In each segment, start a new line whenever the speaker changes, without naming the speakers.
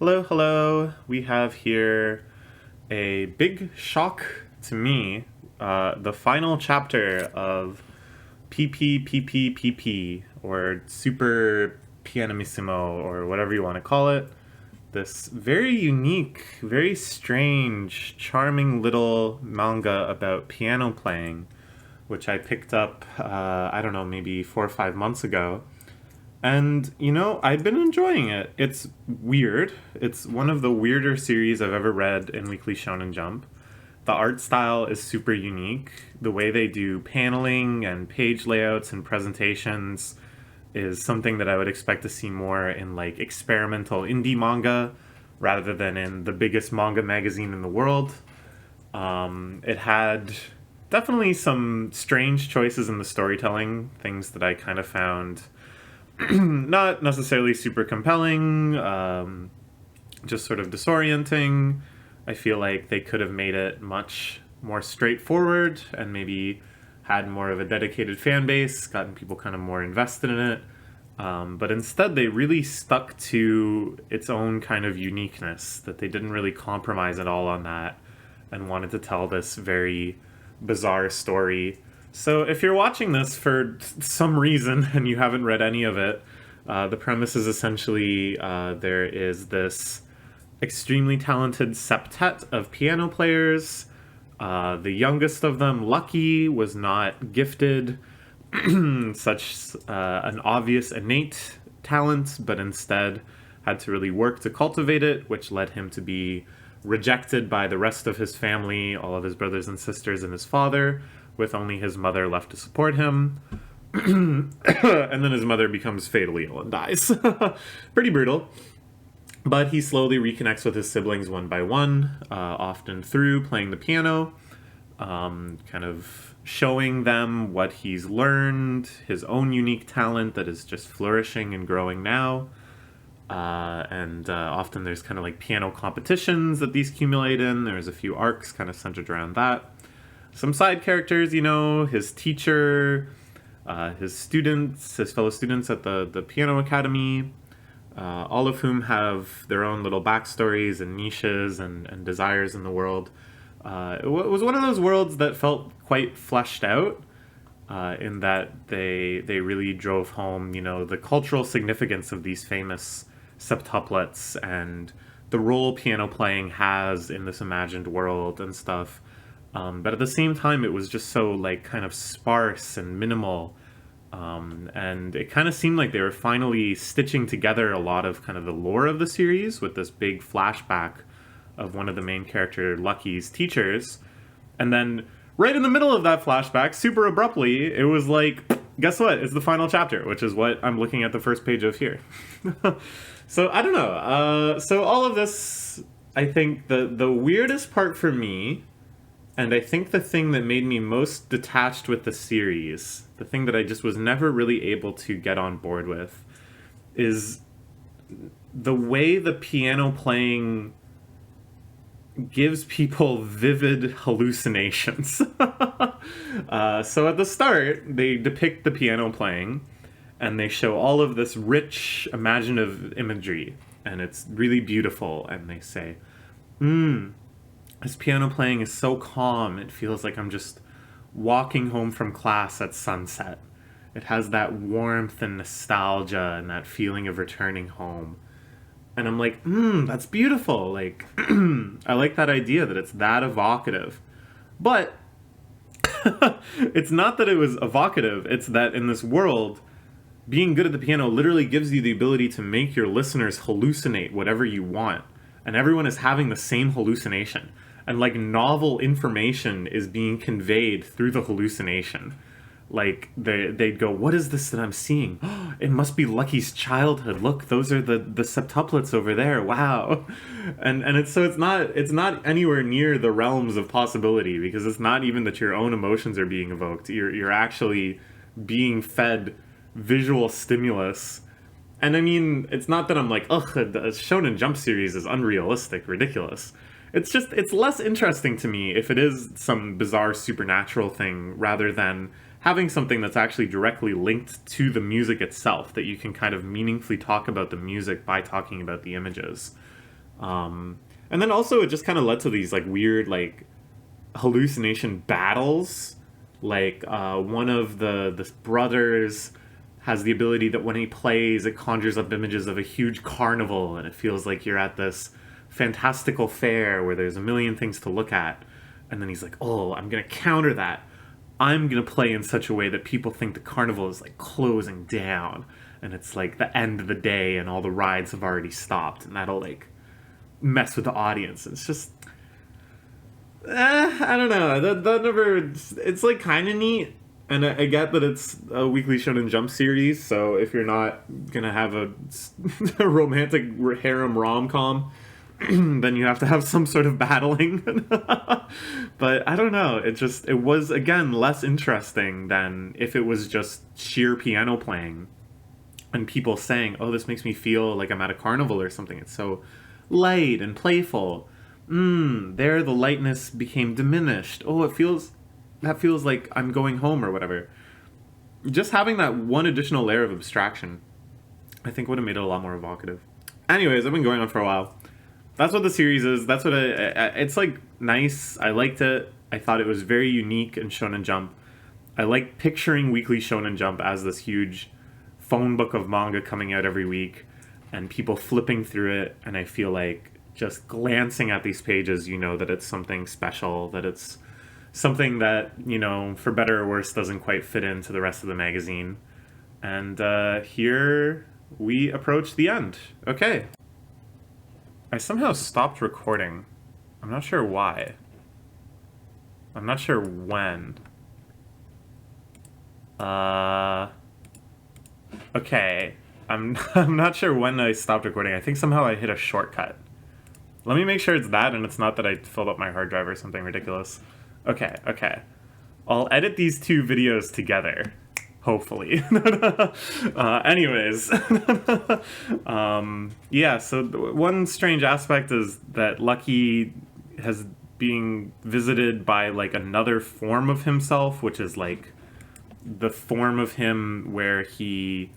Hello, hello. We have here a big shock to me. The final chapter of PPPPPP, or Super Pianissimo, or whatever you want to call it. This very unique, very strange, charming little manga about piano playing, which I picked up, I don't know, maybe 4 or 5 months ago. And, I've been enjoying it. It's weird. It's one of the weirder series I've ever read in Weekly Shonen Jump. The art style is super unique. The way they do paneling and page layouts and presentations is something that I would expect to see more in like experimental indie manga rather than in the biggest manga magazine in the world. It had definitely some strange choices in the storytelling, things that I kind of found not necessarily super compelling, just sort of disorienting. I feel like they could have made it much more straightforward and maybe had more of a dedicated fan base, gotten people kind of more invested in it. But instead, they really stuck to its own kind of uniqueness, that they didn't really compromise at all on that and wanted to tell this very bizarre story. So if you're watching this for some reason and you haven't read any of it, the premise is essentially there is this extremely talented septet of piano players. The youngest of them, Lucky, was not gifted such an obvious innate talent, but instead had to really work to cultivate it, which led him to be rejected by the rest of his family, all of his brothers and sisters and his father, with only his mother left to support him. And then his mother becomes fatally ill and dies. Pretty brutal. But he slowly reconnects with his siblings one by one, often through playing the piano, kind of showing them what he's learned, his own unique talent that is just flourishing and growing now. And often there's kind of like piano competitions that these accumulate in. There's a few arcs kind of centered around that. Some side characters, his teacher, his students, his fellow students at the piano academy, all of whom have their own little backstories and niches and desires in the world. It was one of those worlds that felt quite fleshed out, in that they really drove home, the cultural significance of these famous septuplets and the role piano playing has in this imagined world and stuff. But at the same time, it was just so like kind of sparse and minimal. And it kind of seemed like they were finally stitching together a lot of kind of the lore of the series with this big flashback of one of the main character, Lucky's teachers. And then right in the middle of that flashback, super abruptly, it was like, guess what? It's the final chapter, which is what I'm looking at the first page of here. So I don't know. So all of this, I think the weirdest part for me, and I think the thing that made me most detached with the series, the thing that I just was never really able to get on board with, is the way the piano playing gives people vivid hallucinations. So at the start, they depict the piano playing, and they show all of this rich, imaginative imagery, and it's really beautiful, and they say, this piano playing is so calm, it feels like I'm just walking home from class at sunset. It has that warmth and nostalgia and that feeling of returning home. And I'm like, that's beautiful. Like, I like that idea that it's that evocative. But it's not that it was evocative, it's that in this world, being good at the piano literally gives you the ability to make your listeners hallucinate whatever you want. And everyone is having the same hallucination. And like novel information is being conveyed through the hallucination. Like they'd go, what is this that I'm seeing? Oh, it must be Lucky's childhood. Look, those are the septuplets over there. Wow. And it's not anywhere near the realms of possibility, because it's not even that your own emotions are being evoked. You're actually being fed visual stimulus. And I mean, it's not that I'm like, ugh, the Shonen Jump series is unrealistic, ridiculous. It's less interesting to me if it is some bizarre supernatural thing rather than having something that's actually directly linked to the music itself, that you can kind of meaningfully talk about the music by talking about the images. And then also it just kind of led to these like weird like hallucination battles. Like one of the brothers has the ability that when he plays, it conjures up images of a huge carnival, and it feels like you're at this fantastical fair where there's a million things to look at. And then he's like, "Oh, I'm gonna counter that. I'm gonna play in such a way that people think the carnival is like closing down, and it's like the end of the day, and all the rides have already stopped, and that'll like mess with the audience." It's just I don't know. That never. It's like kind of neat, and I get that it's a Weekly Shonen Jump series. So if you're not gonna have a romantic harem rom com, then you have to have some sort of battling. But I don't know. It was again less interesting than if it was just sheer piano playing and people saying, "Oh, this makes me feel like I'm at a carnival or something." It's so light and playful. There the lightness became diminished. Oh, that feels like I'm going home or whatever. Just having that one additional layer of abstraction, I think would have made it a lot more evocative. Anyways, I've been going on for a while. That's what the series is. That's what it's like nice. I liked it. I thought it was very unique in Shonen Jump. I like picturing Weekly Shonen Jump as this huge phone book of manga coming out every week and people flipping through it, and I feel like just glancing at these pages, you know that it's something special, that it's something that, you know, for better or worse, doesn't quite fit into the rest of the magazine. And here we approach the end. Okay. I somehow stopped recording. I'm not sure why. I'm not sure when. Okay. I'm not sure when I stopped recording. I think somehow I hit a shortcut. Let me make sure it's that and it's not that I filled up my hard drive or something ridiculous. Okay. I'll edit these two videos together. Hopefully. Anyways. Yeah, so one strange aspect is that Lucky has being visited by like another form of himself, which is like the form of him where he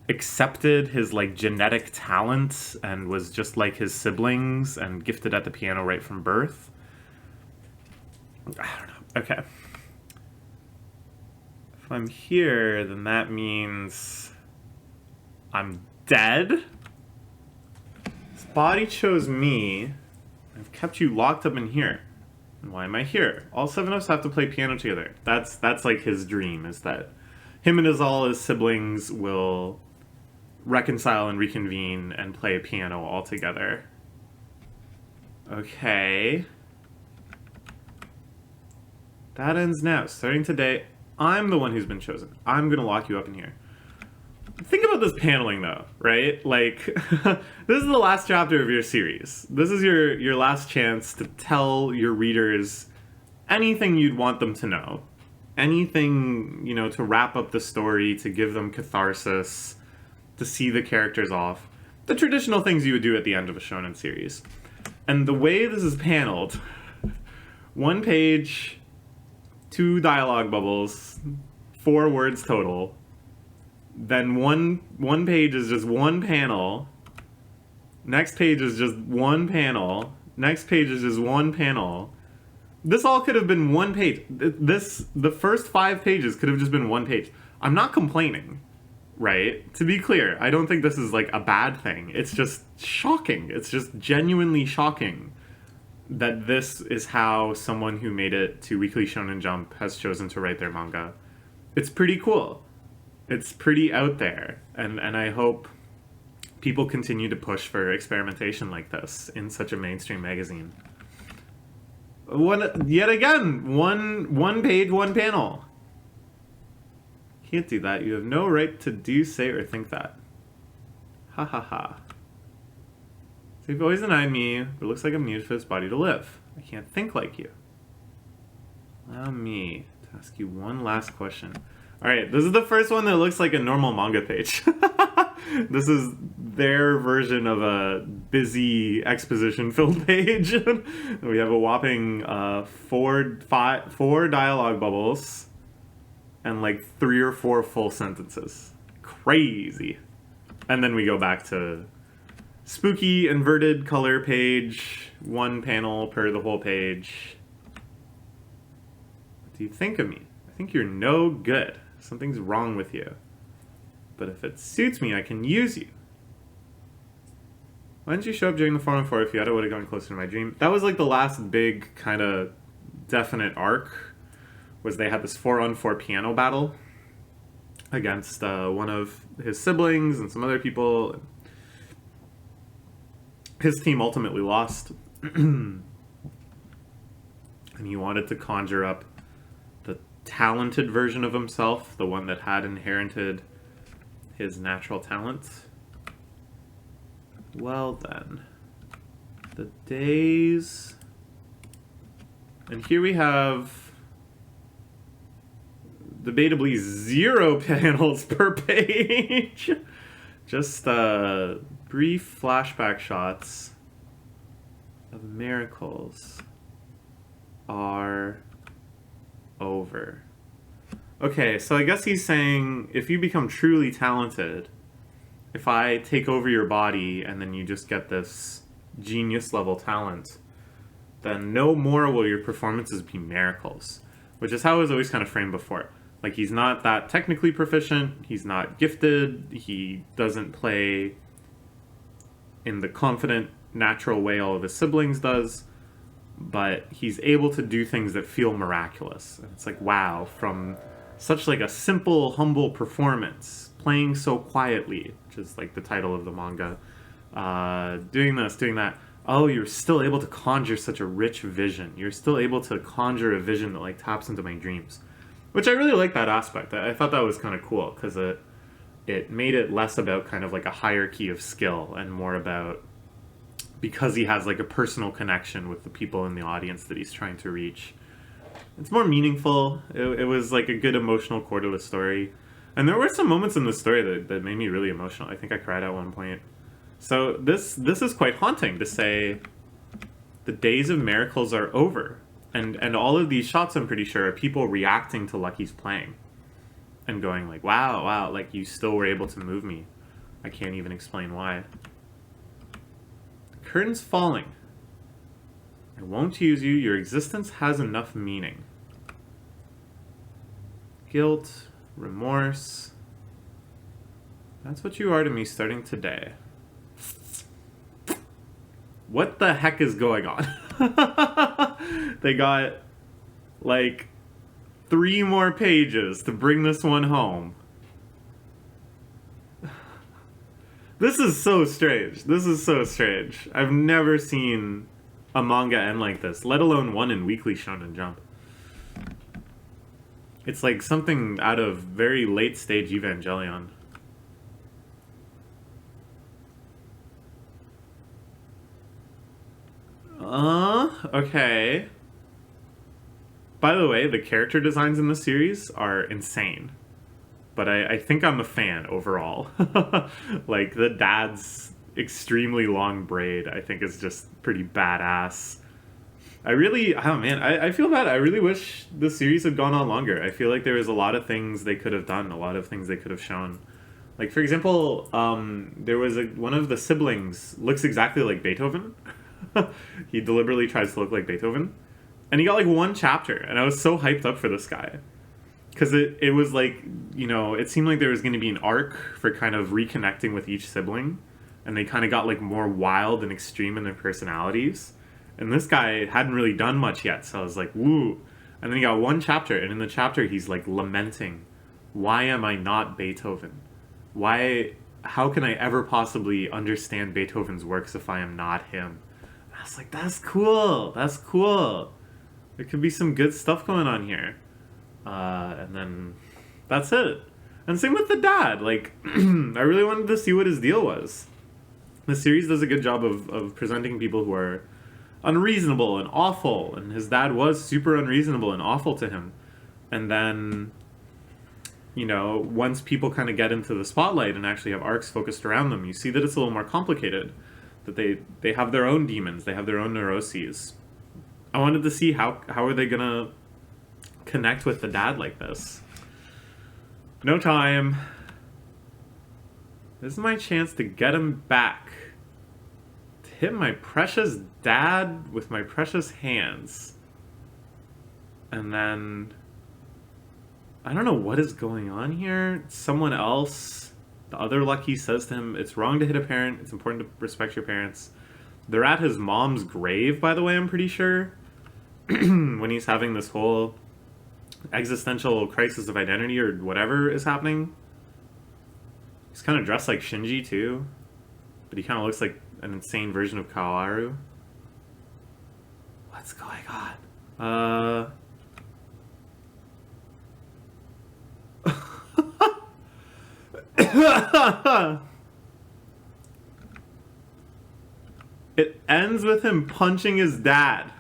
accepted his like genetic talent and was just like his siblings and gifted at the piano right from birth. I don't know. Okay. If I'm here, then that means I'm dead. This body chose me. I've kept you locked up in here. And why am I here? All seven of us have to play piano together. That's like his dream, is that him and all his siblings will reconcile and reconvene and play a piano all together. Okay. That ends now. Starting today, I'm the one who's been chosen. I'm gonna lock you up in here. Think about this paneling though, right? Like, this is the last chapter of your series. This is your last chance to tell your readers anything you'd want them to know. Anything, you know, to wrap up the story, to give them catharsis, to see the characters off. The traditional things you would do at the end of a shonen series. And the way this is paneled, one page, 2 dialogue bubbles, 4 words total. Then one page is just one panel. Next page is just one panel. Next page is just one panel. This all could have been one page. The first 5 pages could have just been one page. I'm not complaining, right? To be clear, I don't think this is like a bad thing. It's just shocking. It's just genuinely shocking that this is how someone who made it to Weekly Shonen Jump has chosen to write their manga. It's pretty cool. It's pretty out there. And I hope people continue to push for experimentation like this in such a mainstream magazine. Yet again, one page, one panel. Can't do that. You have no right to do, say, or think that. Ha ha ha. So you've always denied me, but it looks like I'm needed for this body to live. I can't think like you. Allow me to ask you one last question. Alright, this is the first one that looks like a normal manga page. This is their version of a busy exposition-filled page. We have a whopping 4 dialogue bubbles and like 3 or 4 full sentences. Crazy. And then we go back to spooky inverted color page, one panel per the whole page. What do you think of me? I think you're no good. Something's wrong with you. But if it suits me, I can use you. Why didn't you show up during the 4-on-4? If you had, I would have gone closer to my dream. That was like the last big kind of definite arc, was they had this 4-on-4 piano battle against one of his siblings and some other people. His team ultimately lost. And he wanted to conjure up the talented version of himself, the one that had inherited his natural talent. Well then, the days, and here we have debatably 0 panels per page. Just brief flashback shots of miracles are over. Okay, so I guess he's saying if you become truly talented, if I take over your body and then you just get this genius level talent, then no more will your performances be miracles. Which is how it was always kind of framed before. Like, he's not that technically proficient, he's not gifted, he doesn't play in the confident, natural way all of his siblings does, but he's able to do things that feel miraculous. And it's like, wow, from such like a simple, humble performance, playing so quietly, which is like the title of the manga, doing this, doing that, oh, you're still able to conjure such a rich vision. You're still able to conjure a vision that like taps into my dreams. Which I really like that aspect. I thought that was kind of cool, because it made it less about kind of like a hierarchy of skill and more about, because he has like a personal connection with the people in the audience that he's trying to reach. It's more meaningful. It was like a good emotional core to the story. And there were some moments in the story that made me really emotional. I think I cried at one point. So this is quite haunting to say the days of miracles are over. And all of these shots, I'm pretty sure, are people reacting to Lucky's playing. And going like, wow, like you still were able to move me. I can't even explain why. The curtain's falling. I won't use you. Your existence has enough meaning. Guilt, remorse. That's what you are to me starting today. What the heck is going on? They got like 3 more pages to bring this one home. This is so strange. This is so strange. I've never seen a manga end like this, let alone one in Weekly Shonen Jump. It's like something out of very late stage Evangelion. Okay. By the way, the character designs in the series are insane. But I think I'm a fan overall. Like, the dad's extremely long braid, I think, is just pretty badass. I feel bad. I really wish the series had gone on longer. I feel like there was a lot of things they could have done, a lot of things they could have shown. Like, for example, there was one of the siblings looks exactly like Beethoven. He deliberately tries to look like Beethoven. And he got like 1 chapter, and I was so hyped up for this guy. Because it was like, you know, it seemed like there was going to be an arc for kind of reconnecting with each sibling. And they kind of got like more wild and extreme in their personalities. And this guy hadn't really done much yet, so I was like, woo. And then he got 1 chapter, and in the chapter he's like lamenting, why am I not Beethoven? How can I ever possibly understand Beethoven's works if I am not him? And I was like, that's cool, that's cool. There could be some good stuff going on here. And then that's it. And same with the dad. Like, I really wanted to see what his deal was. The series does a good job of presenting people who are unreasonable and awful, and his dad was super unreasonable and awful to him. And then, you know, once people kind of get into the spotlight and actually have arcs focused around them, you see that it's a little more complicated. That they have their own demons, they have their own neuroses. I wanted to see how are they gonna connect with the dad like this. No time. This is my chance to get him back. hit my precious dad with my precious hands. And then I don't know what is going on here. Someone else, the other Lucky, says to him, it's wrong to hit a parent. It's important to respect your parents. They're at his mom's grave, by the way, I'm pretty sure. When he's having this whole existential crisis of identity or whatever is happening. He's kind of dressed like Shinji, too. But he kind of looks like an insane version of Kaoru. What's going on? It ends with him punching his dad.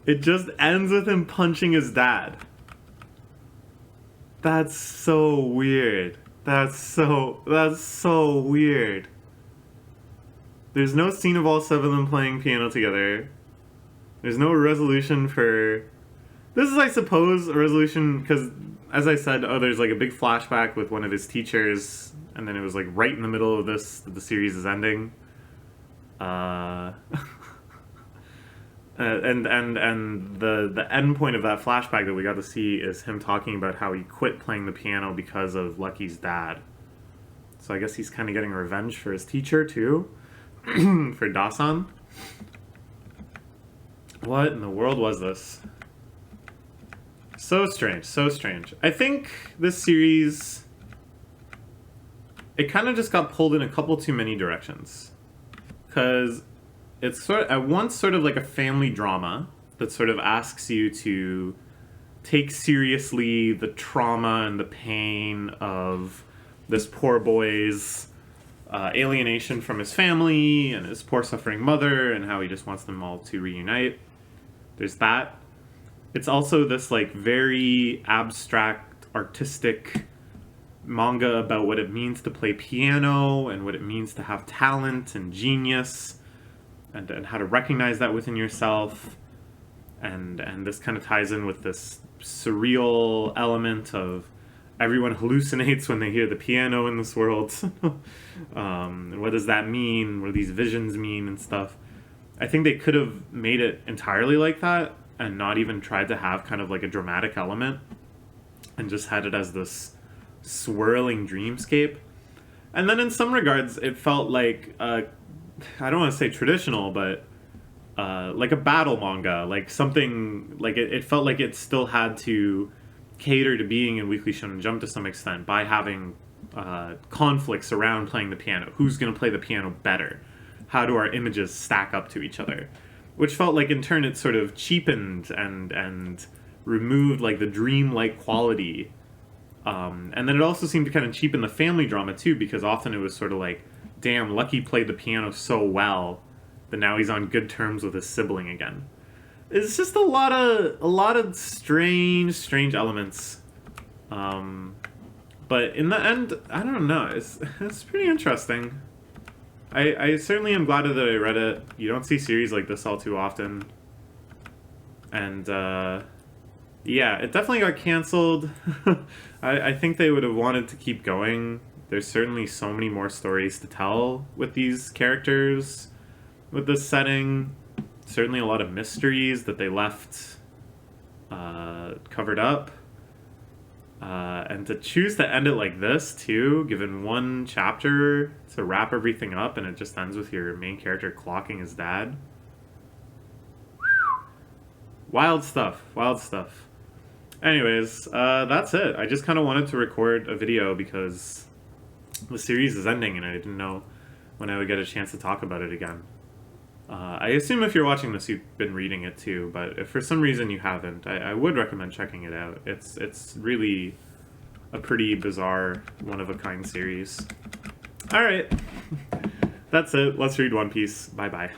It just ends with him punching his dad. That's so weird. That's so weird. There's no scene of all 7 of them playing piano together. There's no resolution for... This is, I suppose, a resolution, because, as I said, there's like a big flashback with one of his teachers, and then it was like right in the middle of this that the series is ending. And the end point of that flashback that we got to see is him talking about how he quit playing the piano because of Lucky's dad. So I guess he's kind of getting revenge for his teacher, too. For Dasan. What in the world was this? So strange, so strange. I think this series... It kind of just got pulled in a couple too many directions. Because it's at once sort of like a family drama that sort of asks you to take seriously the trauma and the pain of this poor boy's alienation from his family and his poor suffering mother and how he just wants them all to reunite. There's that. It's also this like very abstract, artistic manga about what it means to play piano and what it means to have talent and genius and how to recognize that within yourself. And this kind of ties in with this surreal element of everyone hallucinates when they hear the piano in this world. What does that mean? What do these visions mean and stuff? I think they could have made it entirely like that and not even tried to have kind of like a dramatic element and just had it as this swirling dreamscape. And then in some regards, it felt like, I don't want to say traditional, but like a battle manga, like something, like it felt like it still had to cater to being in Weekly Shonen Jump to some extent by having conflicts around playing the piano. Who's going to play the piano better? How do our images stack up to each other? Which felt like in turn it sort of cheapened and removed like the dream-like quality. And then it also seemed to kind of cheapen the family drama too, because often it was sort of like, damn, Lucky played the piano so well that now he's on good terms with his sibling again. It's just a lot of strange elements. But in the end, I don't know. It's pretty interesting. I certainly am glad that I read it. You don't see series like this all too often. And yeah, it definitely got canceled. I think they would have wanted to keep going. There's certainly so many more stories to tell with these characters, with this setting. Certainly a lot of mysteries that they left covered up. And to choose to end it like this, too, given one chapter to wrap everything up, and it just ends with your main character clocking his dad. Wild stuff. Wild stuff. Anyways, that's it. I just kind of wanted to record a video because the series is ending, and I didn't know when I would get a chance to talk about it again. I assume if you're watching this, you've been reading it too, but if for some reason you haven't, I would recommend checking it out. It's really a pretty bizarre, one-of-a-kind series. Alright, that's it. Let's read One Piece. Bye-bye.